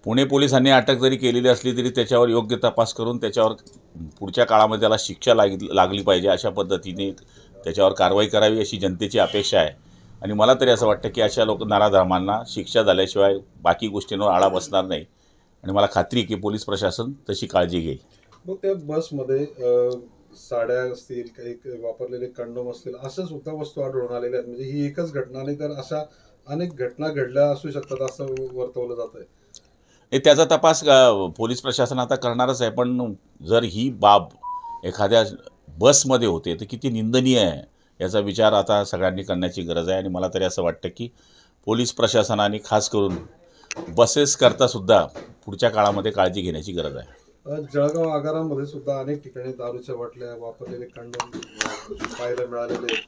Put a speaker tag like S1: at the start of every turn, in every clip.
S1: पुणे पोलिसांनी अटक जरी केलेली असली तरी त्याच्यावर योग्य तपास करून त्याच्यावर पुढच्या काळामध्ये त्याला शिक्षा लागली पाहिजे अशा पद्धतीने त्याच्यावर कारवाई करावी अशी जनतेची अपेक्षा आहे। आणि मला तरी असं वाटतं की अशा नराधमांना शिक्षा झाल्याशिवाय बाकी गोष्टींवर आळा बसणार नाही आणि मला खात्री आहे की पोलीस प्रशासन तशी काळजी घेईल।
S2: मग त्या बसमध्ये साड्या असतील, काही वापरलेले कंडोम असतील, अशा सुद्धा वस्तू आढळून आलेल्या आहेत। म्हणजे ही एकच घटना नाही तर अशा अनेक घटना घडल्या असू शकतात असं वर्तवलं जात आहे।
S1: त्याचा तपास पोलीस प्रशासन आता करणारच आहे, पण जर ही बाब एखाद्या बसमध्ये होते तर किती निंदनीय आहे याचा विचार आता सगळ्यांनी करण्याची गरज आहे। आणि मला तरी असं वाटतं की पोलीस प्रशासनाने खास करून बसेस करता सुद्धा पुढच्या काळामध्ये काळजी घेण्याची गरज आहे।
S2: जळगाव आगारामध्ये सुद्धा अनेक ठिकाणी दारूच्या बाटल्या, वापरलेले कंडोम पाहायला मिळालेले।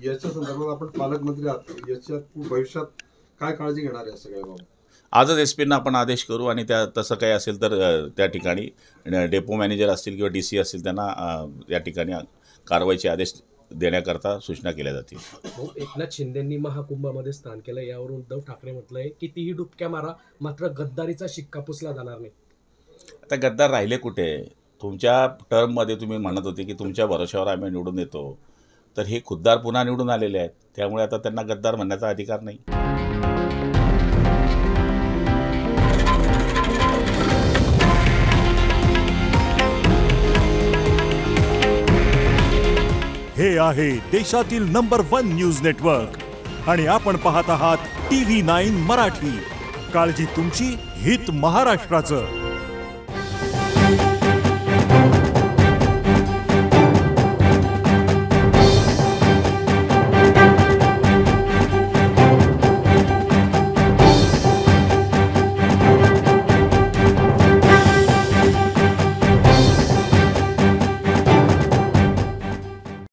S2: याच्या संदर्भात आपण पालकमंत्री आहात, याच्यात भविष्यात काय काळजी घेणार आहे सगळ्या बाबत?
S1: आजच SP ना आपण आदेश करू आणि तसं काही असेल तर त्या ठिकाणी डेपो मॅनेजर असतील किंवा DC असतील त्यांना या ठिकाणी कारवाईचे आदेश देण्याकरता सूचना केल्या जातील।
S3: एकनाथ शिंदेंनी महाकुंभामध्ये स्थान केलं, यावर उद्धव ठाकरे म्हटलंय कितीही डुबक्या मारा मात्र गद्दारीचा शिक्का पुसला जाणार नाही।
S1: आता गद्दार राहिले कुठे? तुमच्या टर्ममध्ये तुम्ही म्हणत होते की तुमच्या भरोश्यावर आम्ही निवडून येतो, तर हे खुद्दार पुन्हा निवडून आलेले आहेत, त्यामुळे आता त्यांना गद्दार म्हणण्याचा अधिकार नाही।
S4: हे आहे देशातील नंबर 1 न्यूज नेटवर्क आणि आपण पाहत आहात TV9 मराठी। काळजी तुमची, हित महाराष्ट्राचं।